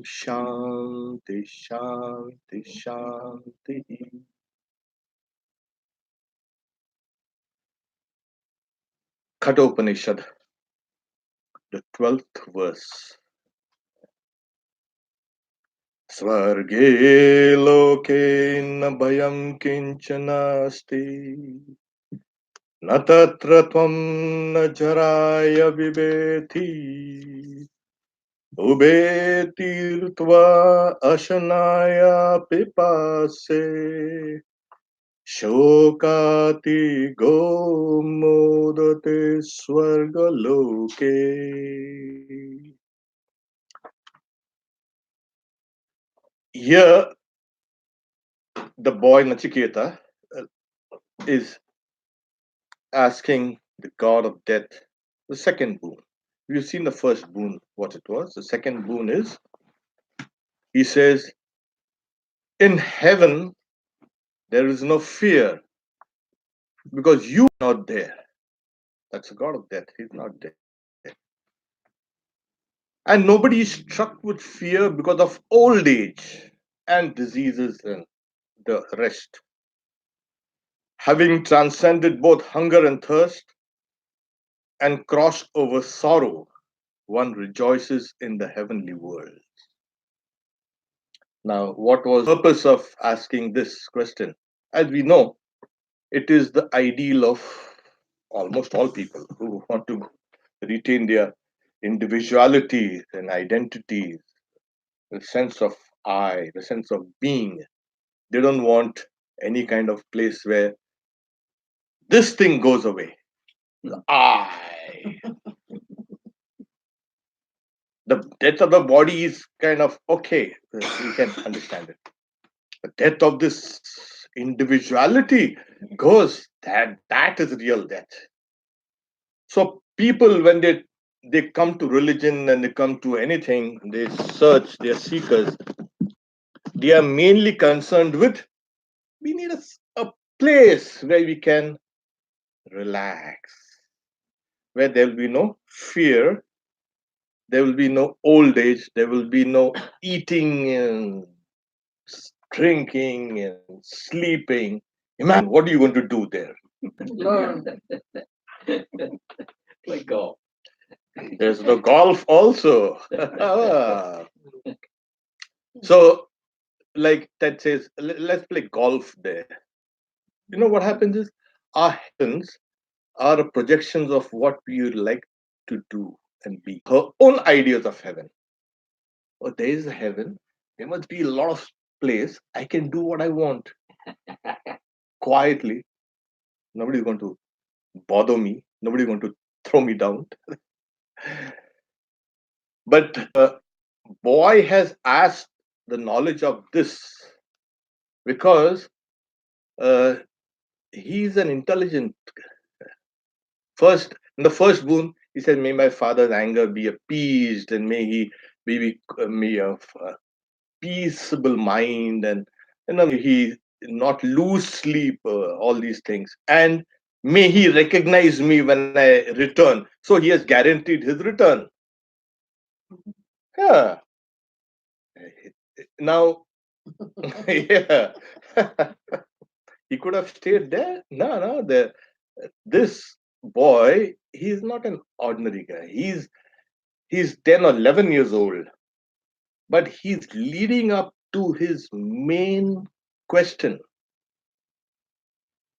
Shanti, Shanti, Shanti. Kathopanishad, the 12th verse. Swarge loke na bhayam kinchanasti, na tatra tvam na jaraya vibeti, ubetirtva ashanaya pipase, shokati go modate swarga loke. Here, the boy Nachiketa is asking the god of death the second boon. We've seen the first boon, what it was. The second boon is, he says, in heaven, there is no fear because you are not there. That's the god of death. He's not there. And nobody is struck with fear because of old age and diseases and the rest. Having transcended both hunger and thirst and crossed over sorrow, one rejoices in the heavenly world. Now, what was the purpose of asking this question? As we know, it is the ideal of almost all people who want to retain their individuality and identity, the sense of I, the sense of being. They don't want any kind of place where this thing goes away. The I. The death of the body is kind of okay. We can understand it. The death of this individuality goes, that is real death. So people, when they come to religion and they come to anything, they search, they are seekers, they are mainly concerned with, we need a place where we can relax, where there will be no fear, there will be no old age, there will be no eating and drinking and sleeping. Imagine, what are you going to do there? Play golf. There's the golf also. So, like Ted says, let's play golf there. You know what happens is our heavens are projections of what we would like to do and be. Her own ideas of heaven. Oh, there is a heaven. There must be a lot of place. I can do what I want quietly. Nobody's going to bother me. Nobody's going to throw me down. But boy has asked the knowledge of this because uh, he's an intelligent. First, in the first boon, he said, "May my father's anger be appeased, and may he may of peaceable mind, and he not lose sleep. All these things, and may he recognize me when I return." So he has guaranteed his return. Yeah. Now, yeah. He could have stayed there. No. This boy, he's not an ordinary guy. He's 10 or 11 years old, but he's leading up to his main question.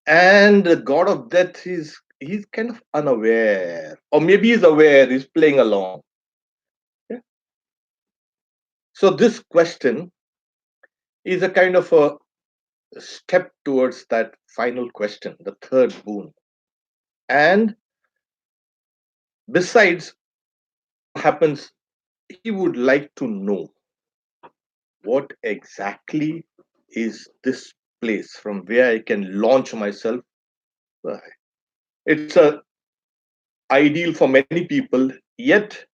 And the god of death he's kind of unaware, or maybe he's aware, he's playing along. Yeah? So this question is a kind of a step towards that final question, the third boon. And besides, happens, he would like to know what exactly is this place from where I can launch myself. It's a ideal for many people, yet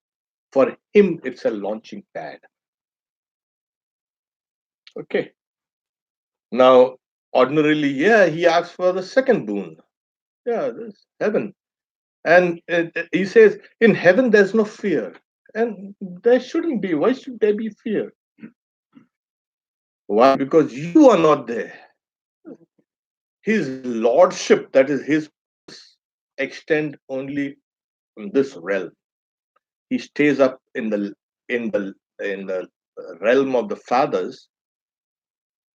for him it's a launching pad. Okay. Now, ordinarily, yeah, he asks for the second boon. Yeah, this heaven. And he says, in heaven there's no fear. And there shouldn't be. Why should there be fear? Why? Because you are not there. His lordship, that is his, extend only in this realm. He stays up in the in the realm of the fathers.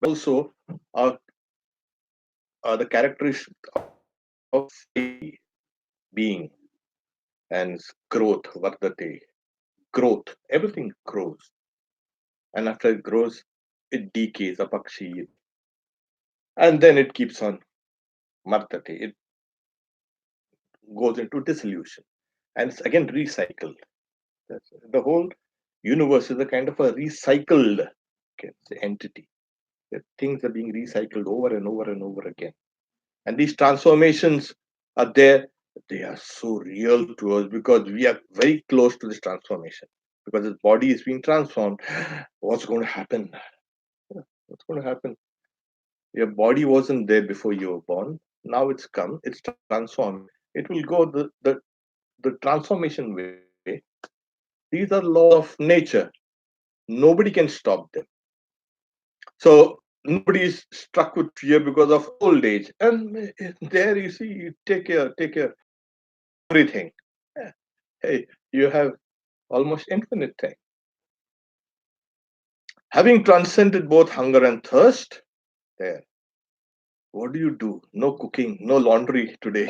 Also, are, are the characteristics of being and growth, vardate, growth. Everything grows, and after it grows, it decays, apakshi, and then it keeps on martate. It goes into dissolution, and it's again recycled. The whole universe is a kind of a recycled, entity. Things are being recycled over and over and over again. And these transformations are there. They are so real to us because we are very close to this transformation. Because his body is being transformed. What's going to happen? What's going to happen? Your body wasn't there before you were born. Now it's come. It's transformed. It will go the transformation way. These are laws of nature. Nobody can stop them. So nobody is struck with fear because of old age. And there you see, you take care, everything. Yeah. Hey, you have almost infinite time. Having transcended both hunger and thirst, there. What do you do? No cooking, no laundry today.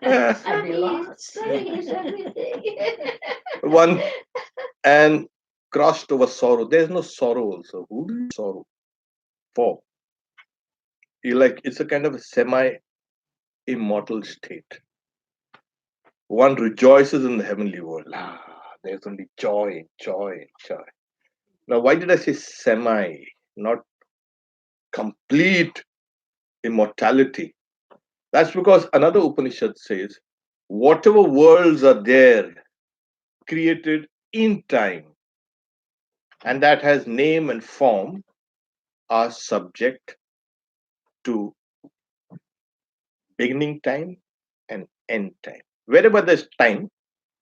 I'd be lost. Studying everything. One and crossed over sorrow. There's no sorrow also. Who do you sorrow for? You like it's a kind of a semi-immortal state. One rejoices in the heavenly world. There's only joy, joy, joy. Now, why did I say semi, not complete immortality? That's because another Upanishad says, whatever worlds are there, created in time, and that has name and form, are subject to beginning time and end time. Wherever there's time,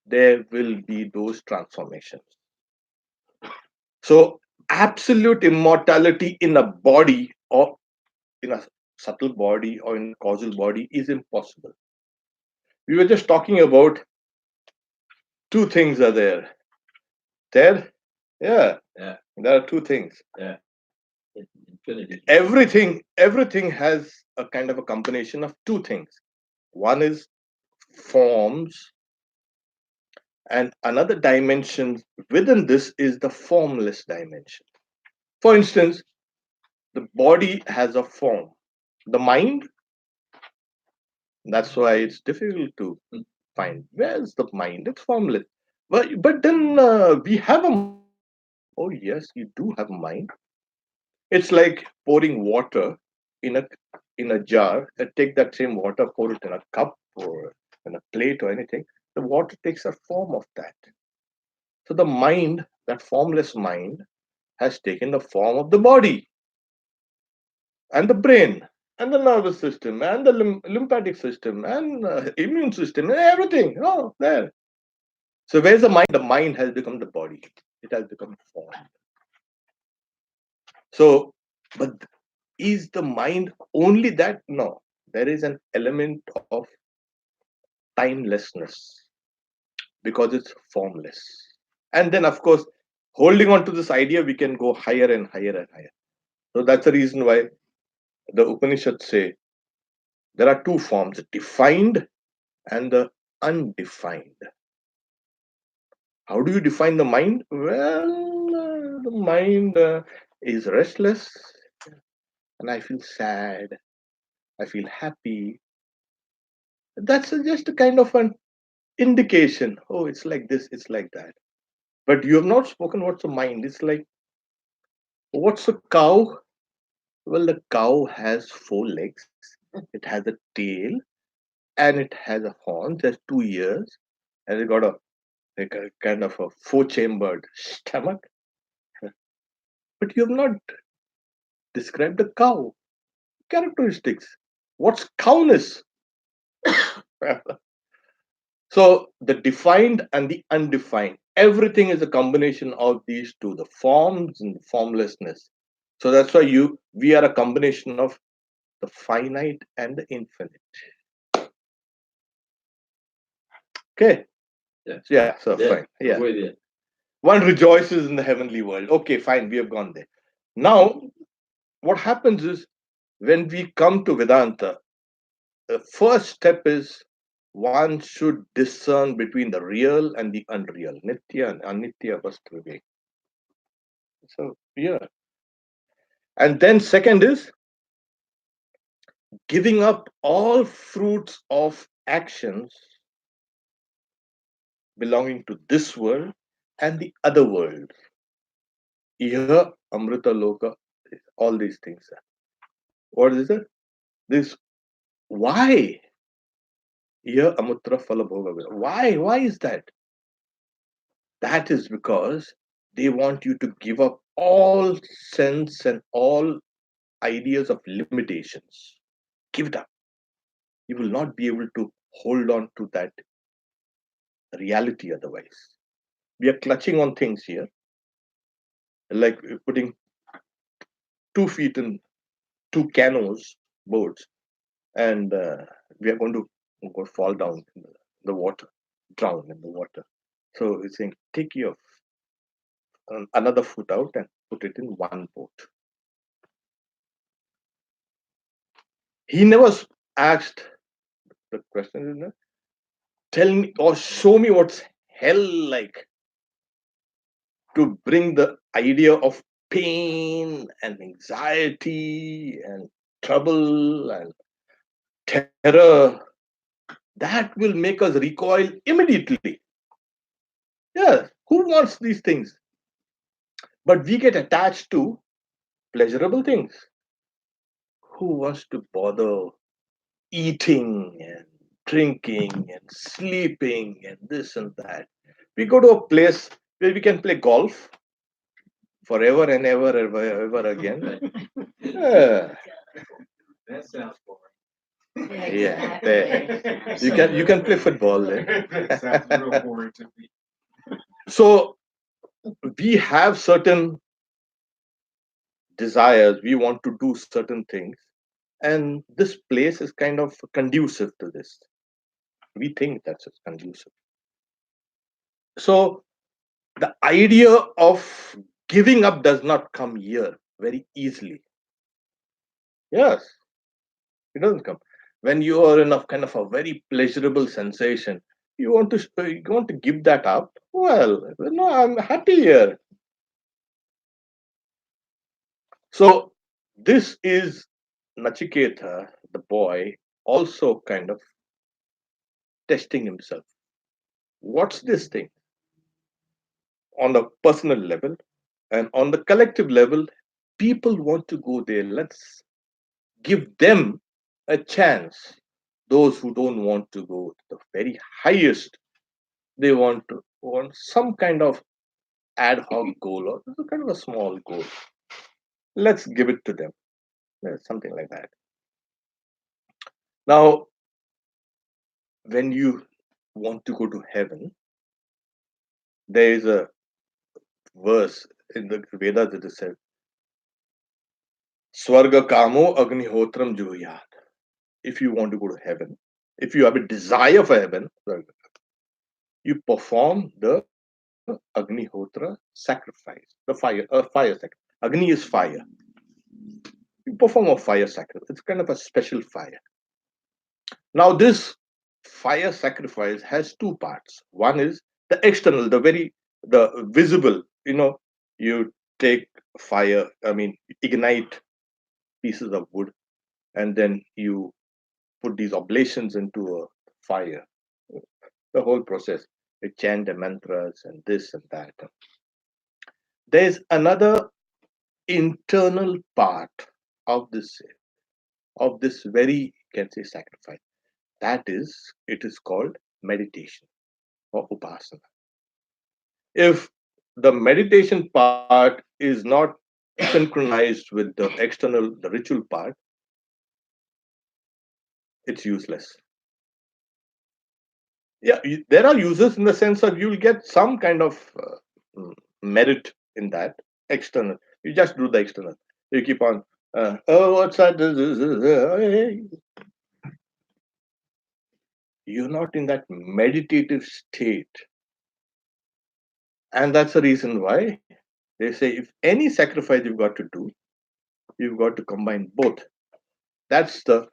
there will be those transformations. So, absolute immortality in a body or in a subtle body or in a causal body is impossible. We were just talking about two things are there. There, yeah, Yeah, there are two things. yeah. Infinity. Everything has a kind of a combination of two things. One is forms, and another dimension within this is the formless dimension. For instance, the body has a form. The mind, that's why it's difficult to find. Where's the mind? It's formless. But then we have a mind. Oh, yes, you do have a mind. It's like pouring water in a jar. Take that same water, pour it in a cup or in a plate or anything. The water takes a form of that. So the mind, that formless mind, has taken the form of the body and the brain and the nervous system and the lymphatic system and immune system and everything. Oh, there. So where's the mind? The mind has become the body. It has become form. So, but is the mind only that? No. There is an element of timelessness because it's formless. And then, of course, holding on to this idea, we can go higher and higher and higher. So that's the reason why the Upanishads say there are two forms, defined and the undefined. How do you define the mind? Well, the mind is restless, and I feel sad, I feel happy. That's just a kind of an indication. Oh, it's like this, it's like that. But you have not spoken what's the mind. It's like, what's a cow? Well, the cow has four legs, it has a tail, and it has a horn, it has 2 ears, and it got like a kind of a four-chambered stomach. But you have not described the cow characteristics. What's cowness? So the defined and the undefined, everything is a combination of these two, the forms and the formlessness. So that's why we are a combination of the finite and the infinite. Okay. Yeah. Yeah. So Yeah, fine. I'm Yeah. with you. One rejoices in the heavenly world. Okay, fine. We have gone there. Now, what happens is when we come to Vedanta, the first step is one should discern between the real and the unreal, nitya and anitya vastu vivek. So yeah, and then second is giving up all fruits of actions belonging to this world and the other world. Iha amrita loka, all these things. What is it? This why? Iha amutra phala bhoga. Why? Why is that? That is because they want you to give up all sense and all ideas of limitations. Give it up. You will not be able to hold on to that reality otherwise. We are clutching on things here, like putting 2 feet in two canoes, boats, and we are going to fall down in the water, drown in the water. So he's saying, take your another foot out and put it in one boat. He never asked the question, is tell me or show me what's hell like to bring the idea of pain and anxiety and trouble and terror that will make us recoil immediately. Yeah, who wants these things? But we get attached to pleasurable things. Who wants to bother eating and drinking and sleeping and this and that? We go to a place where we can play golf forever and ever, ever, ever again. Yeah, That sounds boring. yeah. Exactly. You can play football then. That sounds real boring to me. So we have certain desires. We want to do certain things, and this place is kind of conducive to this. We think that's conducive. So the idea of giving up does not come here very easily. Yes, it doesn't come when you are in a kind of a very pleasurable sensation. You want to give that up. Well, no, I'm happy here. So this is Nachiketa, the boy, also kind of testing himself. What's this thing on the personal level and on the collective level? People want to go there. Let's give them a chance. Those who don't want to go to the very highest, they want some kind of ad hoc goal or kind of a small goal. Let's give it to them. Something like that. Now, when you want to go to heaven, there is a verse in the Vedas that is said, Swarga Kamo Agnihotram Juhyat. If you want to go to heaven, if you have a desire for heaven, you perform the Agnihotra sacrifice, the fire sacrifice. Agni is fire. You perform a fire sacrifice. It's kind of a special fire. Now, this fire sacrifice has two parts. One is the external, the visible. You take fire. I mean, ignite pieces of wood, and then you put these oblations into a fire. The whole process. You chant the mantras and this and that. There's another internal part of this very, you can say, sacrifice. That is, it is called meditation or upasana. If the meditation part is not synchronized with the external, the ritual part, it's useless. Yeah, there are users in the sense of you'll get some kind of merit in that external. You just do the external. You keep on, oh, what's that? Hey, you're not in that meditative state. And that's the reason why they say if any sacrifice you've got to do, you've got to combine both. That's the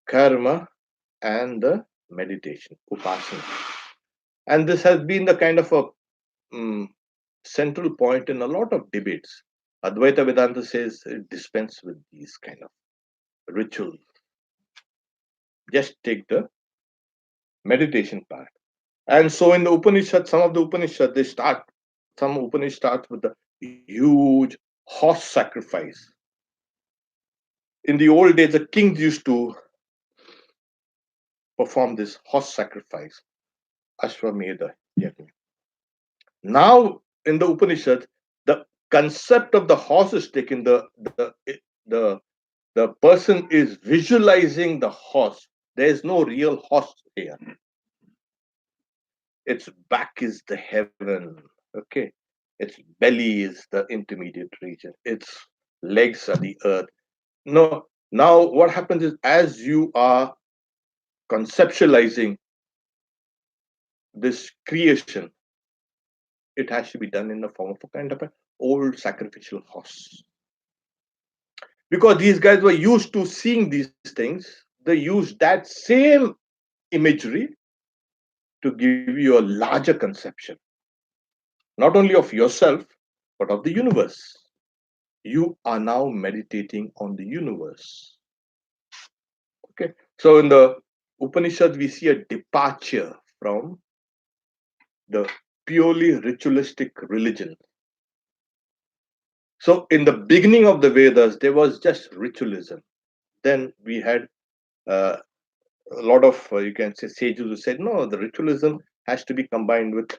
karma and the meditation, upasana. And this has been the kind of a mm, central point in a lot of debates. Advaita Vedanta says dispense with these kind of rituals. Just take the meditation part. And so in the Upanishad, some of the Upanishad, some Upanishad starts with the huge horse sacrifice. In the old days, the kings used to perform this horse sacrifice, Ashwamedha yajna. Now, in the Upanishad, the concept of the horse is taken. The the person is visualizing the horse. There is no real horse here. Its back is the heaven. Okay, its belly is the intermediate region. Its legs are the earth. No, now what happens is as you are conceptualizing this creation, it has to be done in the form of a kind of an old sacrificial horse. Because these guys were used to seeing these things, they used that same imagery to give you a larger conception, not only of yourself, but of the universe. You are now meditating on the universe. Okay. So in the Upanishad, we see a departure from the purely ritualistic religion. So in the beginning of the Vedas, there was just ritualism. Then we had uh, a lot of, you can say, sages who said, no, the ritualism has to be combined with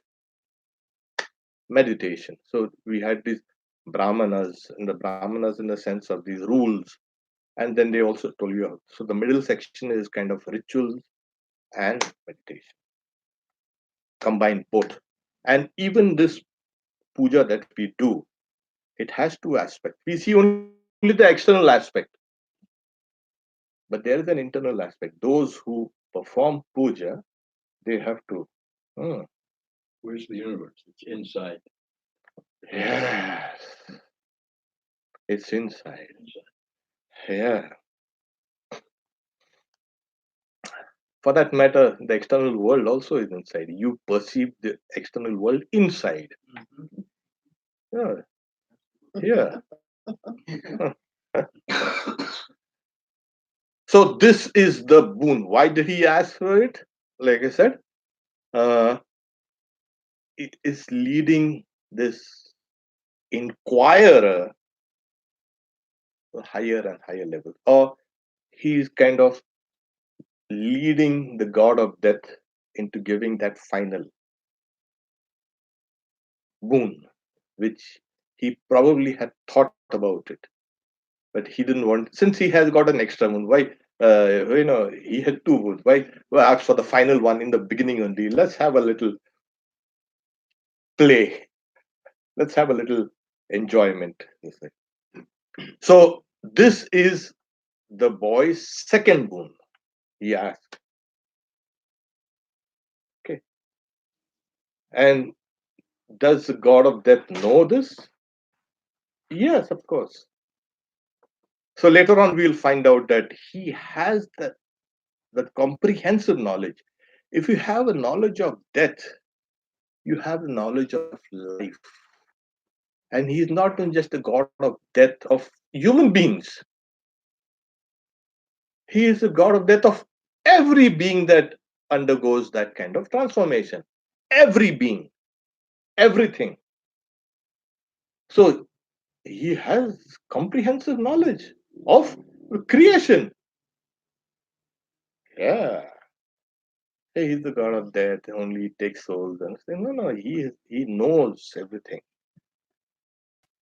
meditation. So we had these brahmanas in the sense of these rules. And then they also told you, so the middle section is kind of rituals and meditation, combine both. And even this puja that we do, it has two aspects. We see only the external aspect, but there is an internal aspect. Those who perform puja, they have to, hmm, Where's the universe? It's inside. yes, it's inside. Inside. Yeah. For that matter, the external world also is inside. You perceive the external world inside. Yeah. Yeah. So this is the boon. Why did he ask for it? Like I said, uh, it is leading this inquirer to higher and higher levels, or he's kind of leading the god of death into giving that final boon, which he probably had thought about it, but he didn't want. Since he has got an extra moon, why? He had two moons. Why? Well, ask for the final one in the beginning only. Let's have a little play. Let's have a little enjoyment. So this is the boy's second boon. He asked. Okay. And does the god of death know this? Yes, of course. So later on, we'll find out that he has that comprehensive knowledge. If you have a knowledge of death, you have the knowledge of life. And he is not just a god of death of human beings, he is the god of death of every being that undergoes that kind of transformation. Every being, everything. So he has comprehensive knowledge of creation. Yeah. Hey, he's the god of death, only takes souls and say, no, no, he knows everything.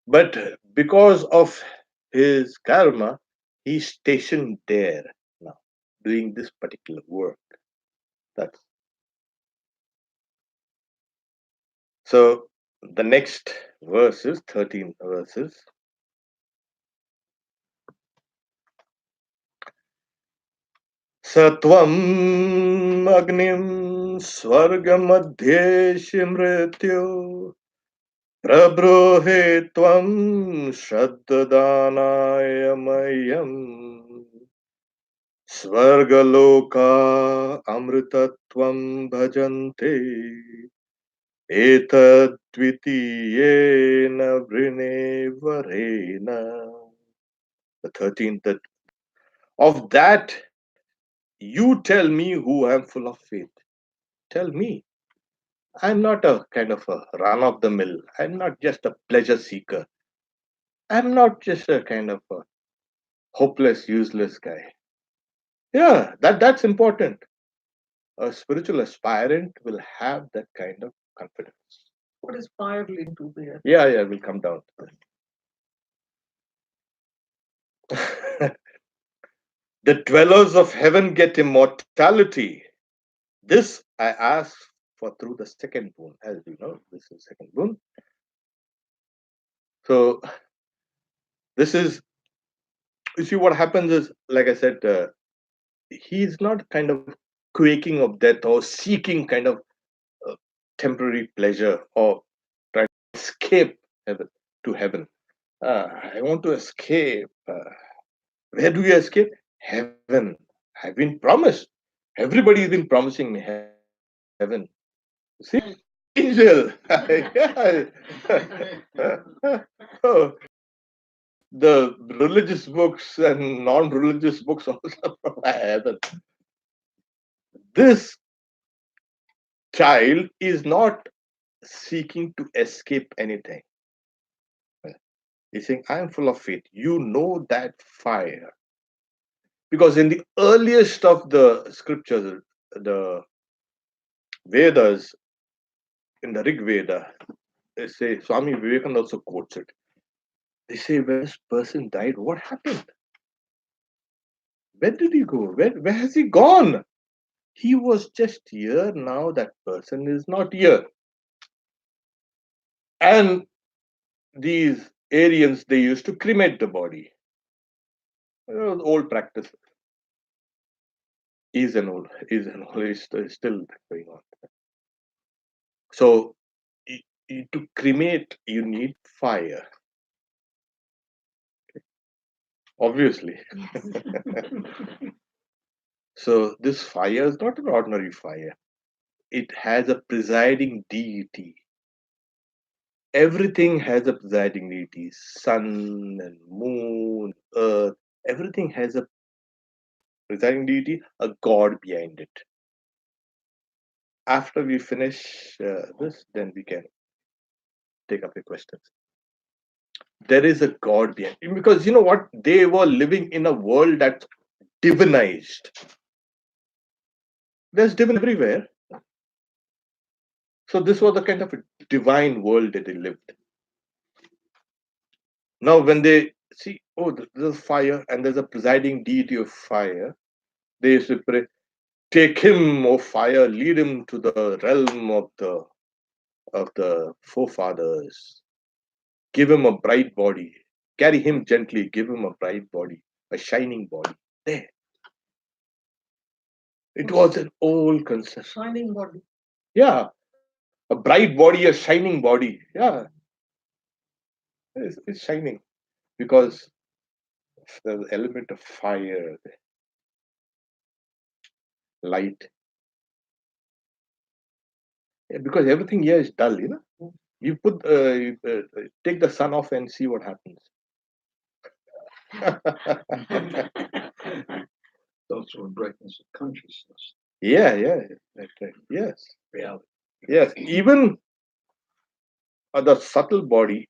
But because of his karma, he's stationed there now, doing this particular work. That's so the next verses, 13 verses. Satvam agnim swargamadhyeshi mrityu prabrohe tvam shraddhadanaya mayam Svargaloka amritatvam bhajante etadvitiyena vrinevarena. The 13th, that of that you tell me who I am full of faith. Tell me. I'm not a kind of a run of the mill. I'm not just a pleasure seeker. I'm not just a kind of a hopeless, useless guy. Yeah, that's important. A spiritual aspirant will have that kind of confidence. What is fire linked to there? Yeah, we'll come down to that. The dwellers of heaven get immortality. This I ask for through the second boon. As you know, this is second boon. So this is, you see, what happens is, like I said, he's not kind of quaking of death or seeking kind of uh, temporary pleasure or trying to escape heaven to heaven. I want to escape. Where do you escape? Heaven. I've been promised. Everybody's been promising me heaven. See, angel. Oh, the religious books and non-religious books also provide heaven. This child is not seeking to escape anything. He's saying, I am full of faith. You know that fire. Because in the earliest of the scriptures, the Vedas, in the Rig Veda, they say, Swami Vivekananda also quotes it. They say, when this person died, what happened? Where did he go? Where has he gone? He was just here. Now that person is not here. And these Aryans, they used to cremate the body. Old practice. Is still going on. So to cremate, you need fire. Obviously. So this fire is not an ordinary fire. It has a presiding deity. Everything has a presiding deity. Sun and moon, earth, everything has a presiding deity, a god behind it. After we finish this, then we can take up your questions. There is a god behind it. Because you know what? They were living in a world that's divinized. There's divine everywhere. So this was a kind of a divine world that they lived. Now, when they see, oh, there's fire and there's a presiding deity of fire, they used to pray, take him, O fire, lead him to the realm of the forefathers. Give him a bright body. Carry him gently. Give him a bright body, a shining body. There. It was an old concept. Shining body. Yeah. A bright body, a shining body. Yeah. It's shining because there's an element of fire, light. Yeah, because everything here is dull, you know. You take the sun off and see what happens. Also a brightness of consciousness. Yeah, right. Yes, Reality. yes. Even the subtle body,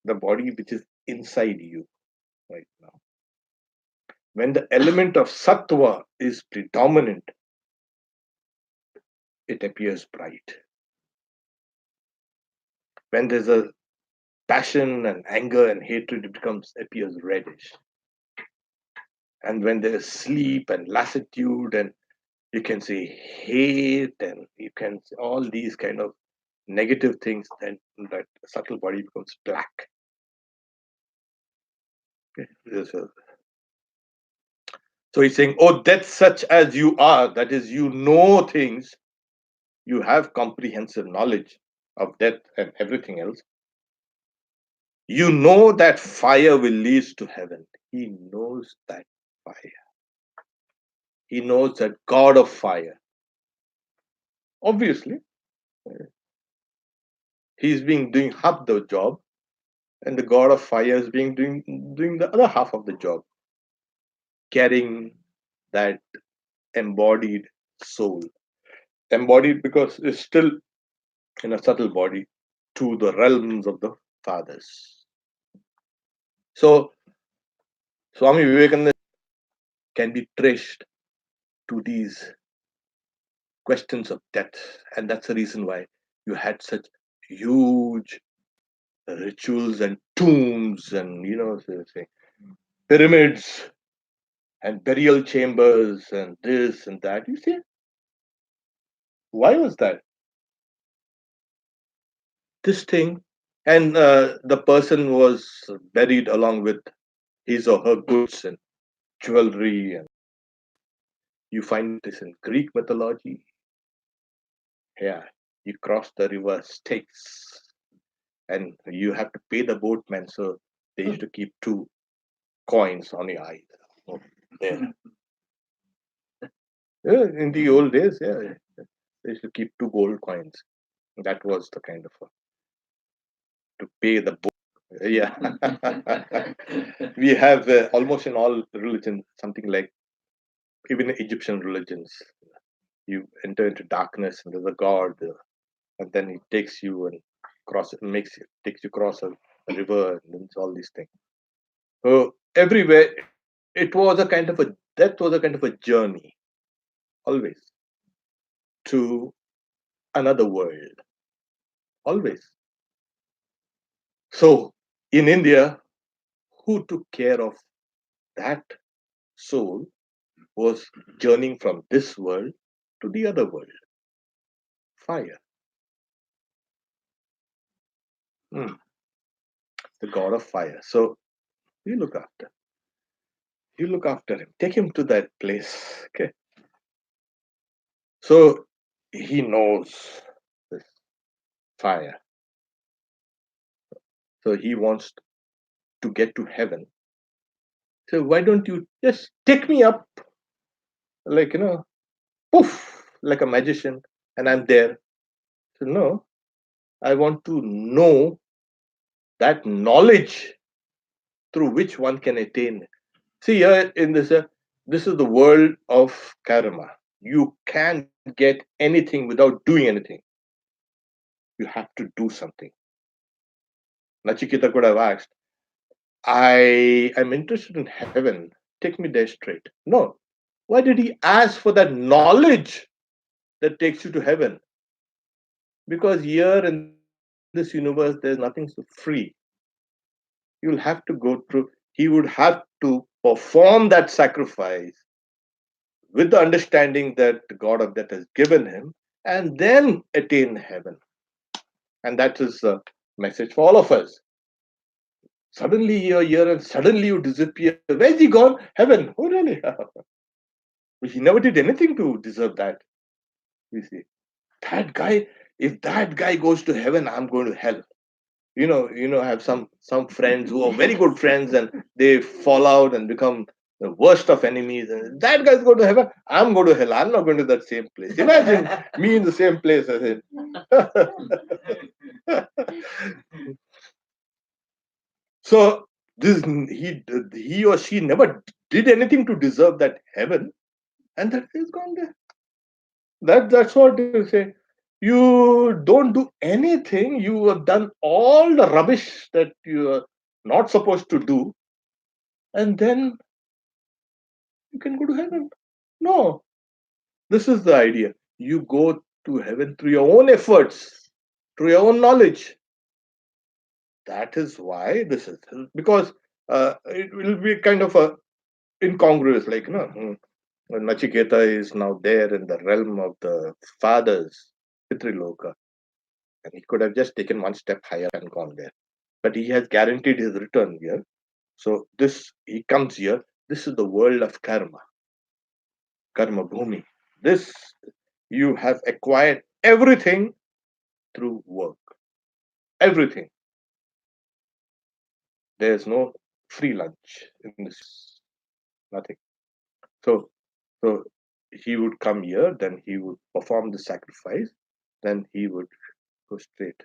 the body which is inside you right now, when the element of sattva is predominant, it appears bright. When there's a passion and anger and hatred, it appears reddish. And when there's sleep and lassitude, and you can say hate, and you can say all these kind of negative things, then that subtle body becomes black. Okay. So he's saying, oh, death such as you are, that is, you know things, you have comprehensive knowledge of death and everything else. You know that fire will lead to heaven. He knows that fire. He knows that God of fire. Obviously, he's being doing half the job, and the God of fire is being doing the other half of the job, carrying that embodied soul. Embodied because it's still in a subtle body to the realms of the fathers. So Swami Vivekananda can be traced to these questions of death, and that's the reason why you had such huge rituals and tombs and so say, pyramids and burial chambers and this and that. You see, why was that? This thing, and the person was buried along with his or her goods and jewelry, and you find this in Greek mythology. Yeah, you cross the river Styx, and you have to pay the boatman. So they used to keep 2 coins on your eyes. Oh, there. Yeah, in the old days, yeah, they used to keep 2 gold coins. That was the kind of to pay the boat. Yeah, we have almost in all religions something like even Egyptian religions. You enter into darkness, and there's a god, and then he takes you and takes you across a river, and then all these things. So everywhere, it was a kind of a that was a kind of a journey, always to another world, always. So in India, who took care of that soul was journeying from this world to the other world. Fire. Hmm. The god of fire. So you look after. You look after him. Take him to that place. Okay. So he knows this fire. So he wants to get to heaven. So why don't you just take me up, like poof, like a magician, and I'm there. So no, I want to know that knowledge through which one can attain. See here in this is the world of karma. You can't get anything without doing anything. You have to do something. Nachiketa could have asked, I am interested in heaven. Take me there straight. No. Why did he ask for that knowledge that takes you to heaven? Because here in this universe, there's nothing so free. You'll have to go through, he would have to perform that sacrifice with the understanding that the God of death has given him, and then attain heaven. And that is a message for all of us. Suddenly you're here and suddenly you disappear. Where's he gone? Heaven. Oh, really? He never did anything to deserve that. You see, that guy, if that guy goes to heaven, I'm going to hell. I have some friends who are very good friends and they fall out and become the worst of enemies. And that guy's going to heaven. I'm going to hell. I'm not going to that same place. Imagine me in the same place as him. So this he or she never did anything to deserve that heaven, and that is gone there. That's what you say. You don't do anything. You have done all the rubbish that you are not supposed to do, and then you can go to heaven. No, this is the idea. You go to heaven through your own efforts, through your own knowledge. That is why this is because it will be kind of a incongruous, like Nachiketa is now there in the realm of the fathers, Pitriloka, and he could have just taken one step higher and gone there. But he has guaranteed his return here. So this he comes here. This is the world of karma. karma bhumi. This you have acquired everything through work. Everything. There's no free lunch in this. Nothing. So, so he would come here, then he would perform the sacrifice, then he would go straight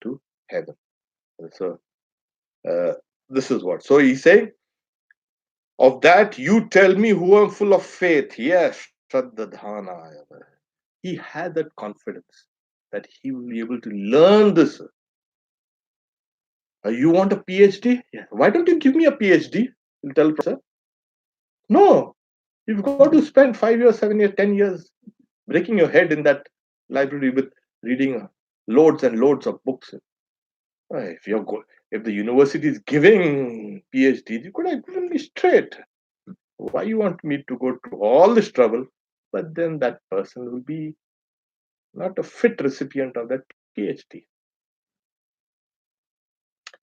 to heaven. So, uh, this is what. So he's saying, of that you tell me who am full of faith. Yes, Shraddhadhana. He had that confidence that he will be able to learn this. You want a PhD? Yeah. Why don't you give me a PhD? He'll tell the professor. No, you've got to spend 5 years, 7 years, 10 years breaking your head in that library with reading loads and loads of books. If you're if the university is giving PhD, you could have given me straight. Why you want me to go through all this trouble? But then that person will be not a fit recipient of that PhD.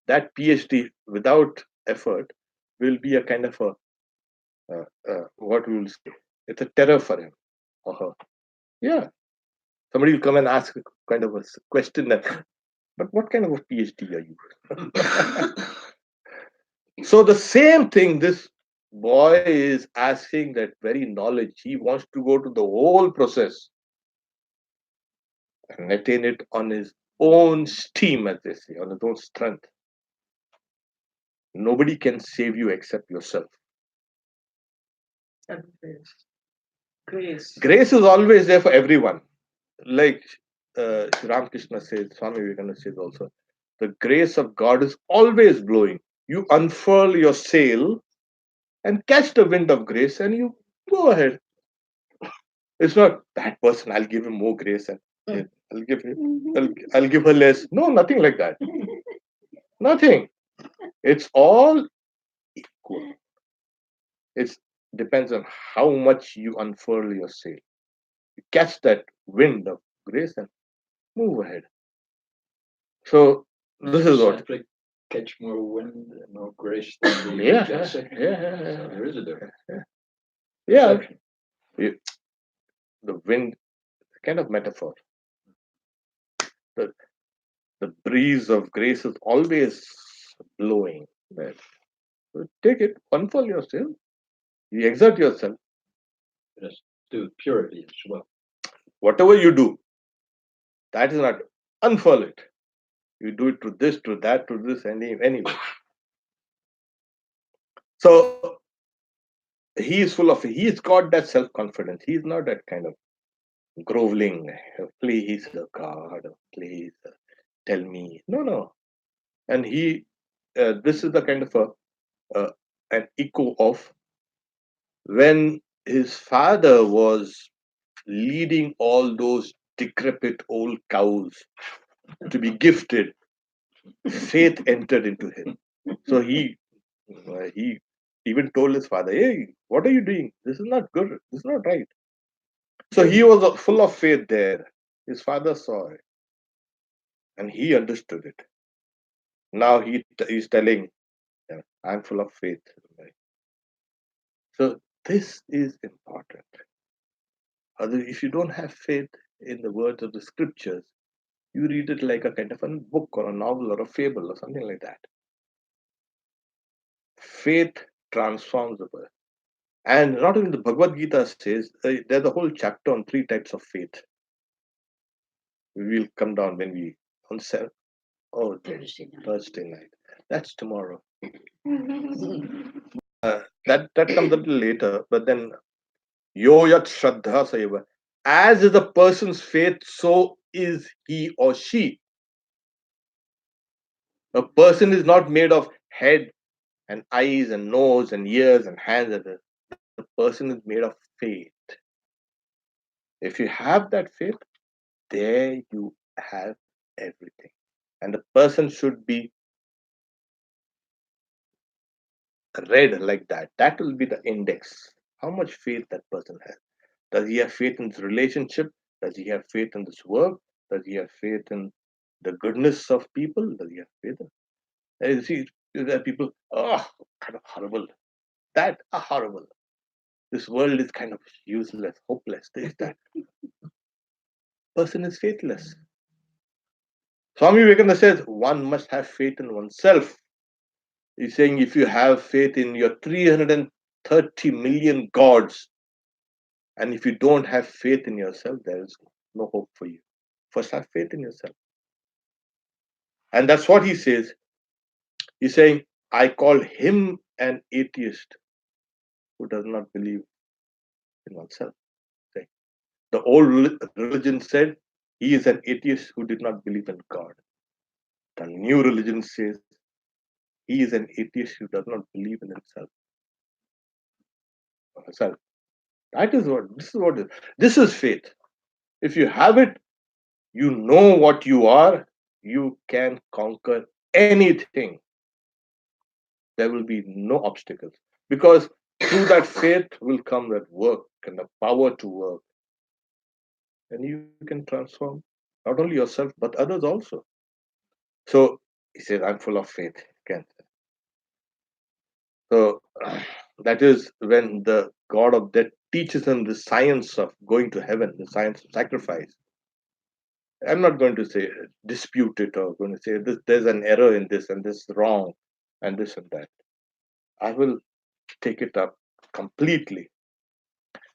That PhD without effort will be a kind of a what we will say. It's a terror for him or her. Yeah, somebody will come and ask a kind of a question that, but what kind of a PhD are you? So the same thing, this boy is asking that very knowledge. He wants to go to the whole process and attain it on his own steam, as they say, on his own strength. Nobody can save you except yourself. And grace. Grace is always there for everyone. Like Ramakrishna says, Swami Vivekananda says also, the grace of God is always blowing. You unfurl your sail and catch the wind of grace and you go ahead. It's not that person, I'll give him more grace and I'll give him, I'll give her less. No, nothing like that. Nothing. It's all equal. It depends on how much you unfurl your sail. You catch that wind of grace and move ahead. So this is what. Simply catch more wind and more grace than the Yeah, Jessica. yeah. So there is a difference. Yeah, Perception. the wind, kind of metaphor. The the breeze of grace is always blowing. Right? So take it, unfurl yourself, you exert yourself. Yes, to purity as well. Whatever you do, that is not unfurl it. You do it to this, to that, to this, anyway. So he is full of, he's got that self-confidence. He's not that kind of groveling, please, God, please tell me. No. And this is the kind of an echo of when his father was leading all those decrepit old cows to be gifted. Faith entered into him. So he even told his father, "Hey, what are you doing? This is not good. This is not right." So he was full of faith there. His father saw it and he understood it. Now he's telling, yeah, I'm full of faith. So this is important. If you don't have faith in the words of the scriptures, you read it like a kind of a book or a novel or a fable or something like that. Faith transforms the world. And not even the Bhagavad Gita says, there's a whole chapter on 3 types of faith. We will come down when we, on Thursday night. That's tomorrow. That comes a little later, but then yo yat shraddha sayava. As is a person's faith, so is he or she. A person is not made of head and eyes and nose and ears and hands. The person is made of faith. If you have that faith, there you have everything. And the person should be read like that. That will be the index. How much faith that person has. Does he have faith in his relationship? Does he have faith in this work? Does he have faith in the goodness of people? Does he have faith in? You see, there are people, oh, kind of horrible. That are horrible. This world is kind of useless, hopeless. This, that. Person is faithless. Swami Vivekananda says one must have faith in oneself. He's saying if you have faith in your 330 million gods, and if you don't have faith in yourself, there is no hope for you. First, have faith in yourself. And that's what he says. He's saying, I call him an atheist who does not believe in oneself. The old religion said he is an atheist who did not believe in God. The new religion says he is an atheist who does not believe in himself. Herself. That is what this is faith. If you have it, you know what you are, you can conquer anything. There will be no obstacles. Because through that faith will come that work and the power to work. And you can transform not only yourself, but others also. So he says, I'm full of faith. Again. So that is when the God of death teaches him the science of going to heaven, the science of sacrifice. I'm not going to say dispute it or going to say this, there's an error in this and this is wrong and this and that. I will take it up completely.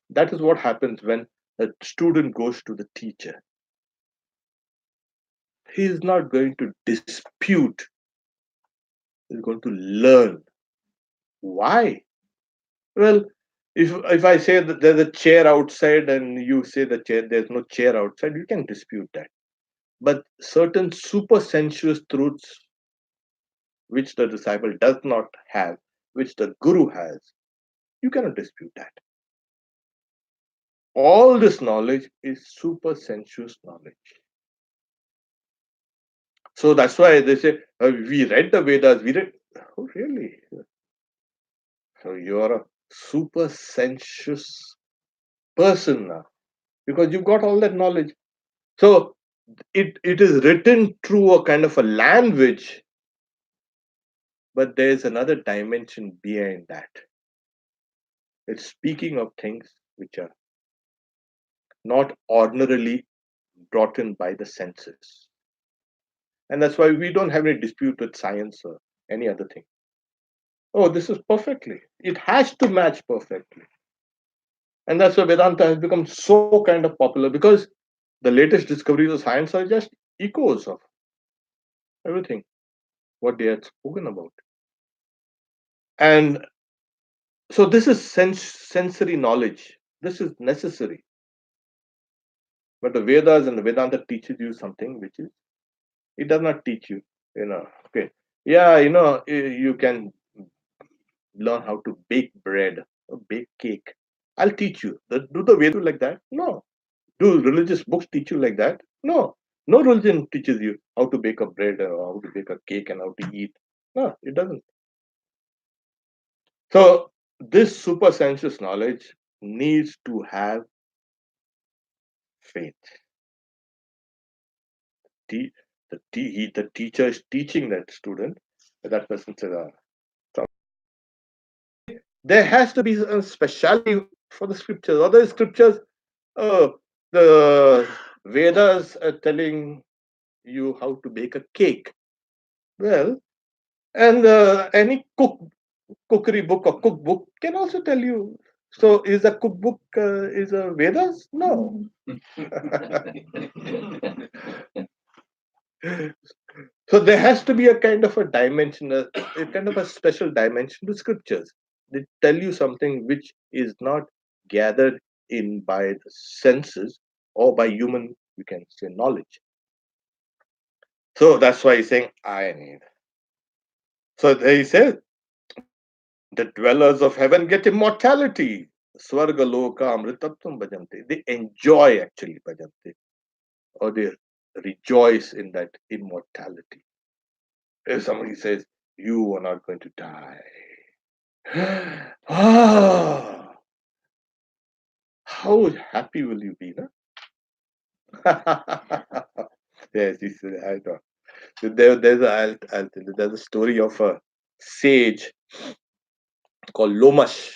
That is what happens when a student goes to the teacher. He is not going to dispute, he's going to learn. Why? Well, if I say that there's a chair outside and you say the chair there's no chair outside, you can dispute that. But certain super sensuous truths which the disciple does not have, which the guru has, you cannot dispute that. All this knowledge is super sensuous knowledge. So that's why they say, we read the Vedas, we read, oh really? So you're a super sensuous person now, because you've got all that knowledge. So it is written through a kind of a language, but there's another dimension behind that. It's speaking of things which are not ordinarily brought in by the senses. And that's why we don't have any dispute with science or any other thing. Oh, this is perfectly. It has to match perfectly. And that's why Vedanta has become so kind of popular, because the latest discoveries of science are just echoes of everything, what they had spoken about. And so this is sensory knowledge. This is necessary. But the Vedas and the Vedanta teaches you something which is, it does not teach you, okay. Yeah, you can learn how to bake bread or bake cake. I'll teach you. Do the Vedas like that? No. Do religious books teach you like that? No. No religion teaches you how to bake a bread or how to bake a cake and how to eat. No, it doesn't. So this super sensuous knowledge needs to have faith. The teacher is teaching that student. That person says, there has to be a speciality for the scriptures. Other scriptures, the Vedas are telling you how to bake a cake. Well, and any cookery book or cookbook can also tell you. So, is a cookbook is a Vedas? No. So there has to be a kind of a dimension, a kind of a special dimension to scriptures. They tell you something which is not gathered in by the senses or by human, you can say, knowledge. So that's why he's saying, I need. So he says, the dwellers of heaven get immortality. Swarga loka amritatvam bhajante. They enjoy actually bhajante, or they rejoice in that immortality. If somebody says, you are not going to die. Ah, how happy will you be, no? Yes, he said, I know. So I'll tell you, there's a story of a sage called Lomash.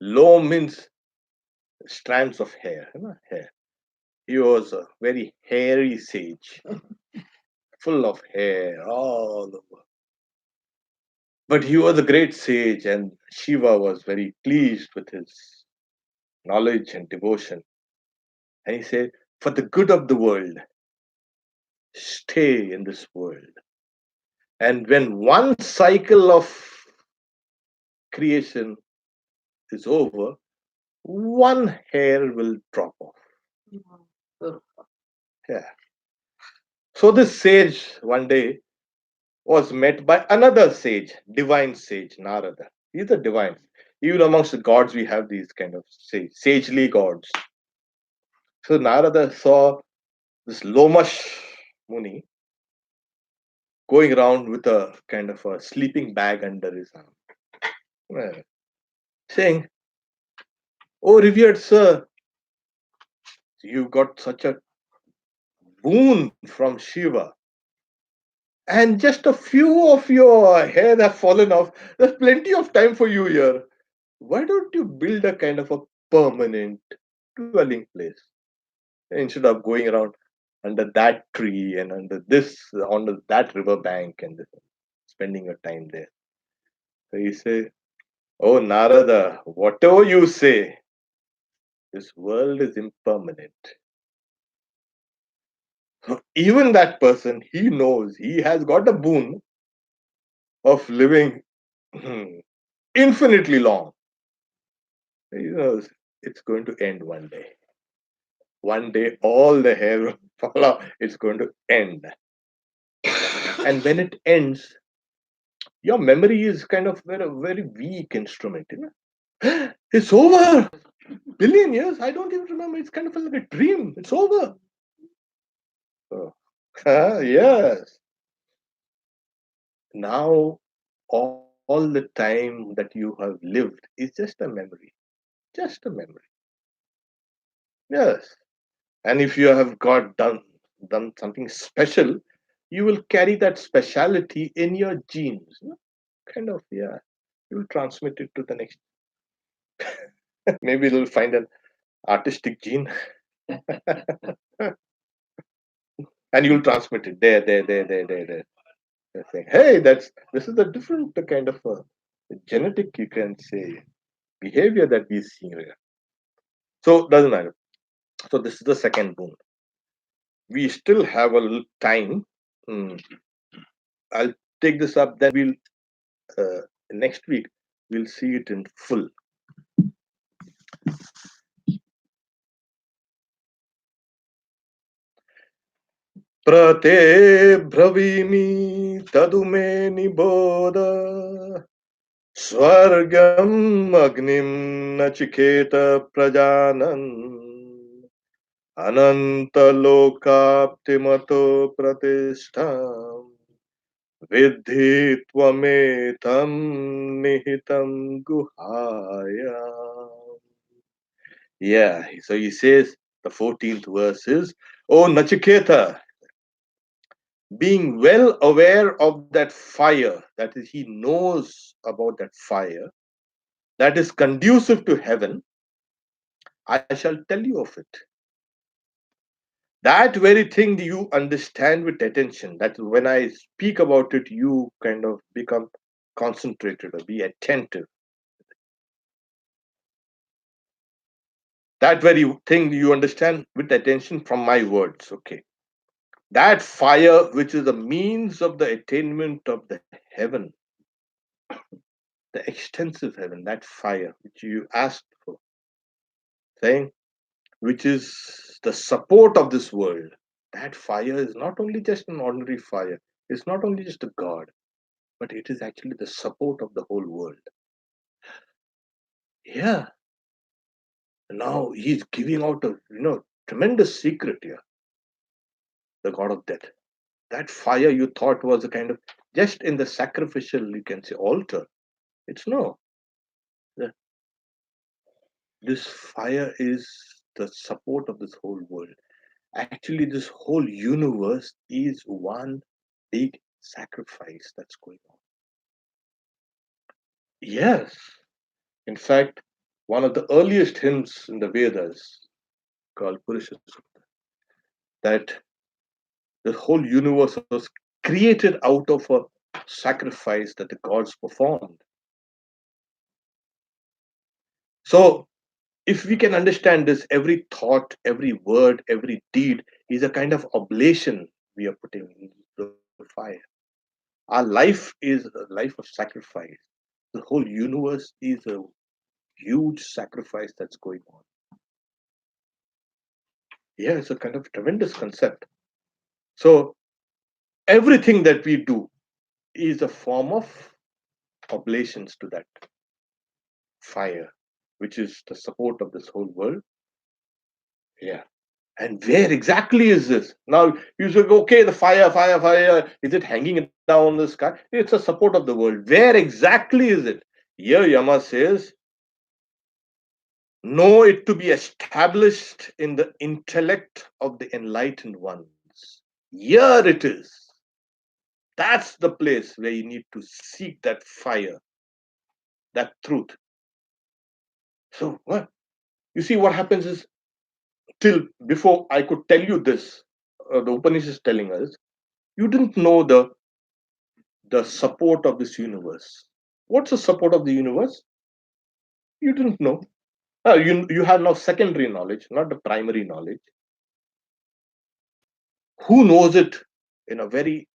Low means strands of hair, hair. He was a very hairy sage, full of hair all over. But he was a great sage, and Shiva was very pleased with his knowledge and devotion. And he said, for the good of the world, stay in this world. And when one cycle of creation is over, one hair will drop off. Good. Yeah. So this sage one day was met by another sage, divine sage, Narada. He's a divine. Even amongst the gods, we have these kind of sagely gods. So Narada saw this Lomash Muni going around with a kind of a sleeping bag under his arm, saying, "Oh, revered sir, you got such a boon from Shiva, and just a few of your hair have fallen off. There's plenty of time for you here. Why don't you build a kind of a permanent dwelling place instead of going around under that tree and under that river bank and spending your time there?" So he said, "Oh, Narada, whatever you say, this world is impermanent." So even that person, he knows he has got a boon of living infinitely long. He knows it's going to end one day. One day, all the hair will fall off. It's going to end. And when it ends, your memory is kind of very weak instrument. It's over. Billion years, I don't even remember. It's kind of like a dream. It's over. Oh. Yes. Now, all the time that you have lived is just a memory. Just a memory. Yes. And if you have done something special, you will carry that speciality in your genes. Kind of, yeah. You will transmit it to the next. Maybe you'll find an artistic gene and you'll transmit it there. They're saying, hey, this is a different kind of a genetic, you can say, behavior that we see here. So doesn't matter. So this is the second boon. We still have a little time. Hmm, I'll take this up. Then we'll next week we'll see it in full. प्रते ब्रवीमि तदु मे निबोध स्वर्गम् अग्निं नचिकेत प्रजानन् अनन्तलोकाप्तिमतो प्रतिष्ठाम् विद्धि त्वमेतं निहितं गुहायाम्. Yeah, so he says, the 14th verse is, "Oh Nachiketa, being well aware of that fire, that is, he knows about that fire that is conducive to heaven, I shall tell you of it. That very thing you understand with attention, that when I speak about it, you kind of become concentrated or be attentive. That very thing you understand with attention from my words, okay. That fire, which is the means of the attainment of the heaven, the extensive heaven, that fire which you asked for, saying, which is the support of this world. That fire is not only just an ordinary fire, it's not only just a God, but it is actually the support of the whole world. Yeah. Now he's giving out a tremendous secret here, the God of death. That fire you thought was a kind of just in the sacrificial, you can say, altar. It's no. The- This fire is the support of this whole world. Actually, this whole universe is one big sacrifice that's going on. Yes. In fact, one of the earliest hymns in the Vedas called Purusha Sukta, that the whole universe was created out of a sacrifice that the gods performed. So, if we can understand this, every thought, every word, every deed is a kind of oblation we are putting in the fire. Our life is a life of sacrifice. The whole universe is a huge sacrifice that's going on. Yeah, it's a kind of tremendous concept. So, everything that we do is a form of oblations to that fire, which is the support of this whole world. Yeah. And where exactly is this? Now you say, okay, the fire, fire, fire. Is it hanging down in the sky? It's a support of the world. Where exactly is it? Here Yama says, know it to be established in the intellect of the enlightened ones. Here it is. That's the place where you need to seek that fire, that truth. So what? You see, what happens is, till before I could tell you this, the Upanishad is telling us, you didn't know the support of this universe. What's the support of the universe? You didn't know. You have now secondary knowledge, not the primary knowledge. Who knows it in a very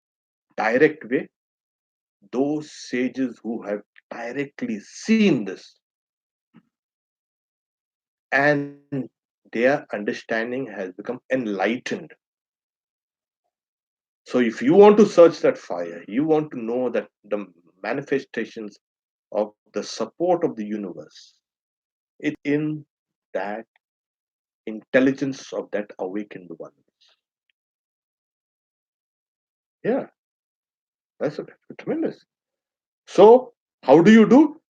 direct way? Those sages who have directly seen this, and their understanding has become enlightened. So if you want to search that fire, you want to know that the manifestations of the support of the universe, it's in that intelligence of that awakened one. Yeah, that's tremendous. So, how do?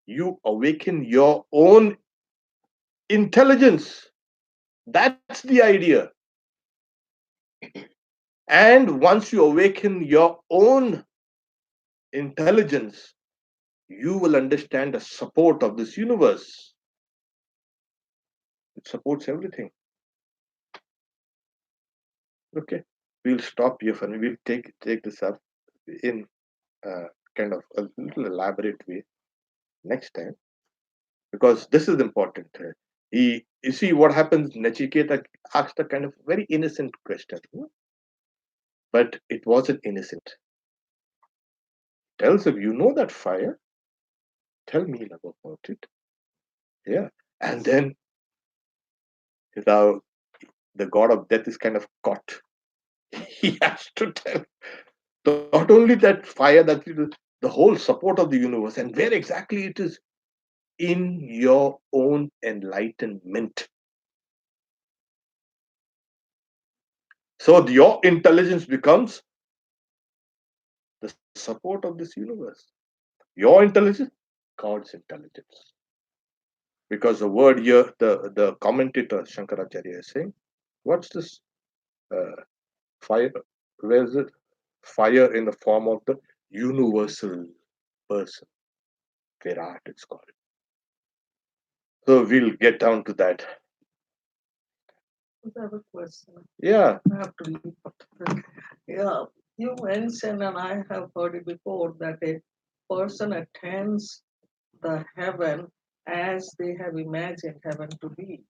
You awaken your own intelligence. That's the idea. And once you awaken your own intelligence, you will understand the support of this universe. It supports everything. Okay, we'll stop here for now. We'll take this up in kind of a little elaborate way next time, because this is important. You see what happens. Nachiketa asked a kind of very innocent question, but it wasn't innocent. Tells him, you know that fire? Tell me about it. Yeah, and then the the god of death is kind of caught. He has to tell not only that fire, that it is the whole support of the universe, and where exactly it is in your own enlightenment. So your intelligence becomes the support of this universe. Your intelligence, God's intelligence. Because the word here, the commentator Shankaracharya is saying, what's this fire? Where is it? Fire in the form of the universal person. Virat, it's called. So we'll get down to that. I have a question. Yeah. I have to leave. Yeah, you mentioned, and I have heard it before, that a person attends the heaven as they have imagined heaven to be.